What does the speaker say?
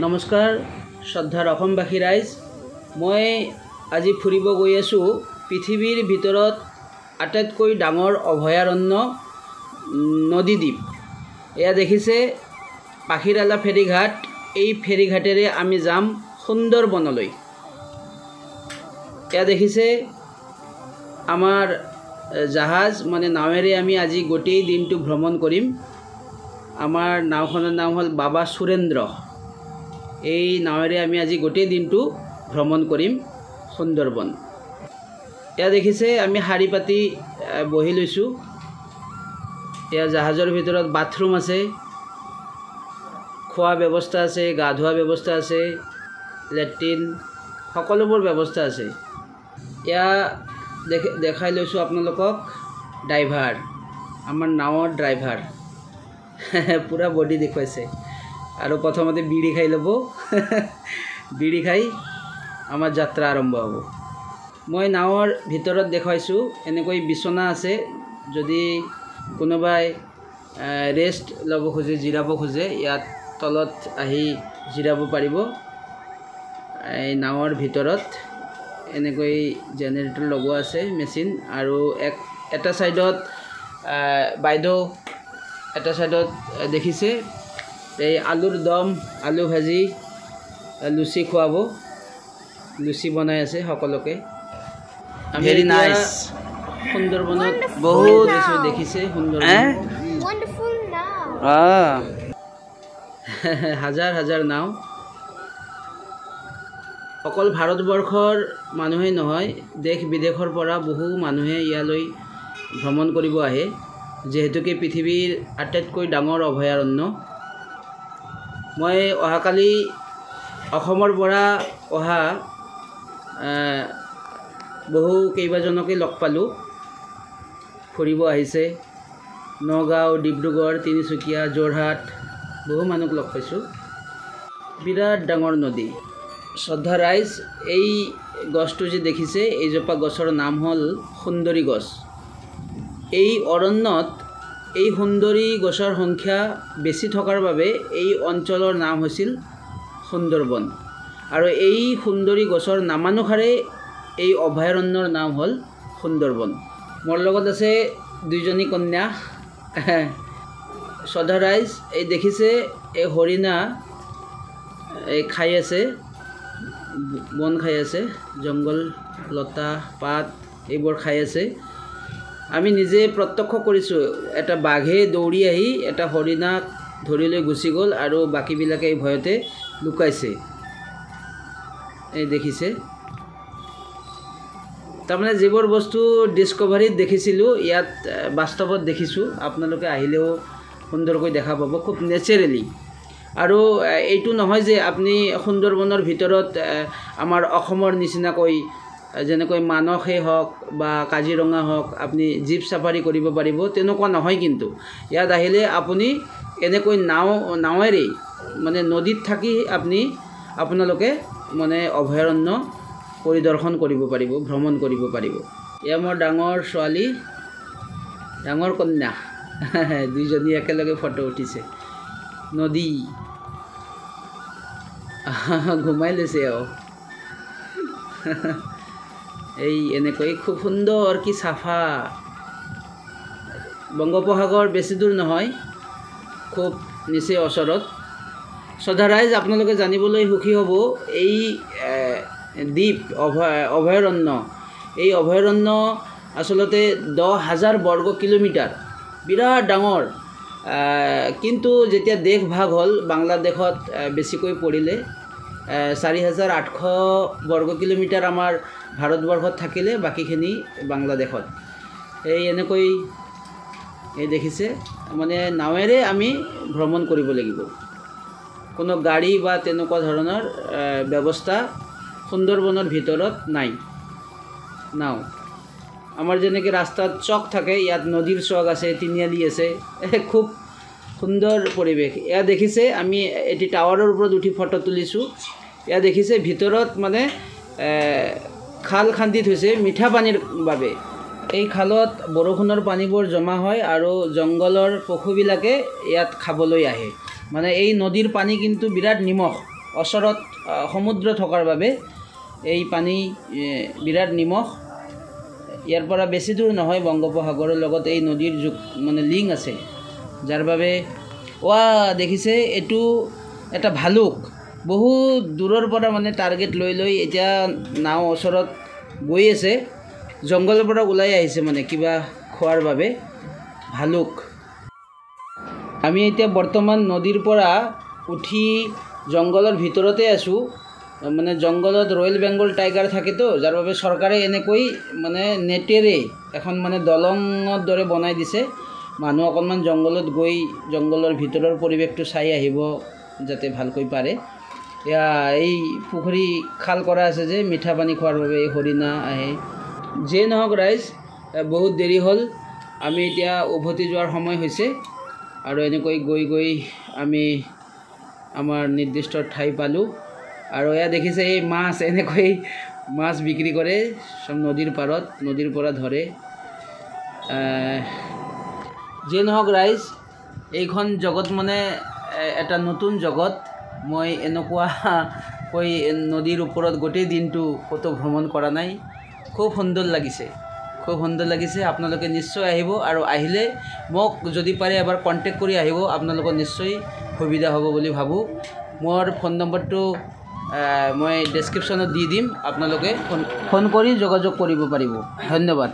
নমস্কাৰ শ্ৰদ্ধাৰ অসমবাসী ৰাইজ, মই আজি ফুৰিব গৈ আছোঁ পৃথিৱীৰ ভিতৰত আটাইতকৈ ডাঙৰ অভয়াৰণ্য নদীদ্বীপ। এয়া দেখিছে পাখিৰালা ফেৰীঘাট। এই ফেৰীঘাটেৰে আমি যাম সুন্দৰবনলৈ। এয়া দেখিছে আমাৰ জাহাজ মানে নাৱেৰে আমি আজি গোটেই দিনটো ভ্ৰমণ কৰিম। আমাৰ নাওখনৰ নাম হ'ল বাবা সুৰেন্দ্ৰ। এই নাৱেৰে আমি আজি গোটেই দিনটো ভ্ৰমণ কৰিম সুন্দৰবন। এয়া দেখিছে আমি শাৰী পাতি বহি লৈছোঁ। এয়া জাহাজৰ ভিতৰত বাথৰুম আছে, খোৱা ব্যৱস্থা আছে, গা ধোৱা ব্যৱস্থা আছে, লেট্ৰিন সকলোবোৰ ব্যৱস্থা আছে। এয়া দেখাই লৈছোঁ আপোনালোকক ড্ৰাইভাৰ, আমাৰ নাৱৰ ড্ৰাইভাৰ পূৰা বডি দেখুৱাইছে। আৰু প্ৰথমতে বিড়ি খাই ল'ব বিড়ি খাই আমাৰ যাত্ৰা আৰম্ভ হ'ব। মই নাৱৰ ভিতৰত দেখুৱাইছোঁ এনেকৈ বিচনা আছে। যদি কোনোবাই ৰেষ্ট ল'ব খোজে, জিৰাব খোজে, ইয়াত তলত আহি জিৰাব পাৰিব। এই নাৱৰ ভিতৰত এনেকৈ জেনেৰেটৰ লগোৱা আছে, মেচিন। আৰু এটা ছাইডত বাইদেউ, এটা ছাইডত দেখিছে এই আলুৰ দম, আলু ভাজি, লুচি খুৱাব। লুচি বনাই আছে সকলোকে। Very nice. সুন্দৰবনত বহুত বেছি দেখিছে সুন্দৰবন। হাজাৰ হাজাৰ নাও। অকল ভাৰতবৰ্ষৰ মানুহেই নহয়, দেশ বিদেশৰ পৰা বহু মানুহে ইয়ালৈ ভ্ৰমণ কৰিব আহে, যিহেতুকে পৃথিৱীৰ আটাইতকৈ ডাঙৰ অভয়াৰণ্য। মই অহাকালি অসমৰ পৰা অহা বহু কেইবাজনকে লগ পালোঁ। ফুৰিব আহিছে। নগাঁও, ডিব্ৰুগড়, তিনিচুকীয়া, যোৰহাট বহু মানুহক লগ পাইছোঁ। বিৰাট ডাঙৰ নদী। শ্ৰদ্ধা ৰাইজ, এই গছটো যে দেখিছে, এইজোপা গছৰ নাম হ'ল সুন্দৰী গছ। এই অৰণ্যত এই সুন্দৰী গছৰ সংখ্যা বেছি থকাৰ বাবে এই অঞ্চলৰ নাম হৈছিল সুন্দৰবন। আৰু এই সুন্দৰী গছৰ নামানুসাৰে এই অভয়াৰণ্যৰ নাম হ'ল সুন্দৰবন। মোৰ লগত আছে দুইজনী কন্যা। শ্ৰদ্ধা ৰাইজ, এই দেখিছে এই হৰিণা এই খাই আছে, বন খাই আছে, জংঘল লতা পাত এইবোৰ খাই আছে। আমি নিজে প্ৰত্যক্ষ কৰিছোঁ, এটা বাঘে দৌৰি আহি এটা হৰিণাক ধৰি লৈ গুচি গ'ল আৰু বাকীবিলাকে এই ভয়তে লুকাইছে। এই দেখিছে, তাৰমানে যিবোৰ বস্তু ডিস্কভাৰীত দেখিছিলোঁ ইয়াত বাস্তৱত দেখিছোঁ। আপোনালোকে আহিলেও সুন্দৰকৈ দেখা পাব, খুব নেচাৰেলি। আৰু এইটো নহয় যে আপুনি সুন্দৰবনৰ ভিতৰত আমাৰ অসমৰ নিচিনাকৈ যেনেকৈ মানসেই হওক বা কাজিৰঙা হওক আপুনি জীপ চাফাৰী কৰিব পাৰিব, তেনেকুৱা নহয়। কিন্তু ইয়াত আহিলে আপুনি এনেকৈ নাৱেৰে মানে নদীত থাকি আপোনালোকে মানে অভয়াৰণ্য পৰিদৰ্শন কৰিব পাৰিব, ভ্ৰমণ কৰিব পাৰিব। এয়া মোৰ ডাঙৰ ছোৱালী, ডাঙৰ কন্যা। দুইজনী একেলগে ফটো উঠিছে। নদী ঘুমাই লৈছে আৰু এই এনেকৈ খুব সুন্দৰ, কি চাফা। বংগোপসাগৰ বেছি দূৰ নহয়, খুব নিচেই ওচৰত। শ্ৰদ্ধা ৰাইজ, আপোনালোকে জানিবলৈ সুখী হ'ব, এই দ্বীপ অভয়াৰণ্য, এই অভয়াৰণ্য আচলতে 10,000 বৰ্গ কিলোমিটাৰ, বিৰাট ডাঙৰ। কিন্তু যেতিয়া দেশ ভাগ হ'ল, বাংলাদেশত বেছিকৈ পৰিলে। 4,800 বৰ্গ কিলোমিটাৰ আমাৰ ভাৰতবৰ্ষত থাকিলে, বাকীখিনি বাংলাদেশত। এই এনেকৈ এই দেখিছে, মানে নাৱেৰে আমি ভ্ৰমণ কৰিব লাগিব। কোনো গাড়ী বা তেনেকুৱা ধৰণৰ ব্যৱস্থা সুন্দৰবনৰ ভিতৰত নাই। নাও আমাৰ যেনেকৈ ৰাস্তাত চক থাকে, ইয়াত নদীৰ চক আছে, তিনিআলি আছে, খুব সুন্দৰ পৰিৱেশ। এয়া দেখিছে, আমি এটি টাৱাৰৰ ওপৰত উঠি ফটো তুলিছোঁ। এয়া দেখিছে ভিতৰত মানে খাল খান্দি থৈছে মিঠা পানীৰ বাবে। এই খালত বৰষুণৰ পানীবোৰ জমা হয় আৰু জংঘলৰ পশুবিলাকে ইয়াত খাবলৈ আহে। মানে এই নদীৰ পানী কিন্তু বিৰাট নিমখ, ওচৰত সমুদ্ৰ থকাৰ বাবে এই পানী বিৰাট নিমখ ইয়াৰ পৰা বেছি দূৰ নহয় বংগোপসাগৰৰ লগত এই নদীৰ মানে লিংক আছে যাৰ বাবে দেখিছে এইটো এটা ভালুক বহুত দূৰৰ পৰা মানে টাৰ্গেট লৈ এতিয়া নাও ওচৰত গৈ আছে জংগলৰ পৰা ওলাই আহিছে মানে কিবা খোৱাৰ বাবে ভালুক আমি এতিয়া বৰ্তমান নদীৰ পৰা উঠি জংগলৰ ভিতৰতে আছো মানে জংগলত ৰয়েল বেংগল টাইগাৰ থাকে তো যাৰ বাবে চৰকাৰে এনেকৈ মানে নেটেৰে এখন মানে দলঙৰ দৰে বনাই দিছে মানুহ অকণমান জংগলত গৈ জংগলৰ ভিতৰৰ পৰিৱেশটো চাই আহিব যাতে ভালকৈ পাৰে ইয়া এই পুখুৰী খাল কৰা আছে যে মিঠা পানী খোৱাৰ বাবে হৰিণা আহে যে নহওক ৰাইজ বহুত দেৰি হ'ল আমি এতিয়া উভতি যোৱাৰ সময় হৈছে আৰু এনেকৈ গৈ আমি আমাৰ নিৰ্দিষ্ট ঠাই পালোঁ আৰু এয়া দেখিছে এই মাছ এনেকৈ মাছ বিক্ৰী কৰে সব নদীৰ পাৰত নদীৰ পৰা ধৰে যে নহওক ৰাইজ এইখন জগত মানে এটা নতুন জগত মই এনেকুৱা কৈ নদীৰ ওপৰত গোটেই দিনটো কতো ভ্ৰমণ কৰা নাই খুব সুন্দৰ লাগিছে আপোনালোকে নিশ্চয় আহিব আৰু আহিলে মোক যদি পাৰে এবাৰ কণ্টেক্ট কৰি আহিব আপোনালোকৰ নিশ্চয় সুবিধা হ'ব বুলি ভাবোঁ মোৰ ফোন নম্বৰটো মই ডেছক্ৰিপশ্যনত দি দিম আপোনালোকে ফোন কৰি যোগাযোগ কৰিব পাৰিব ধন্যবাদ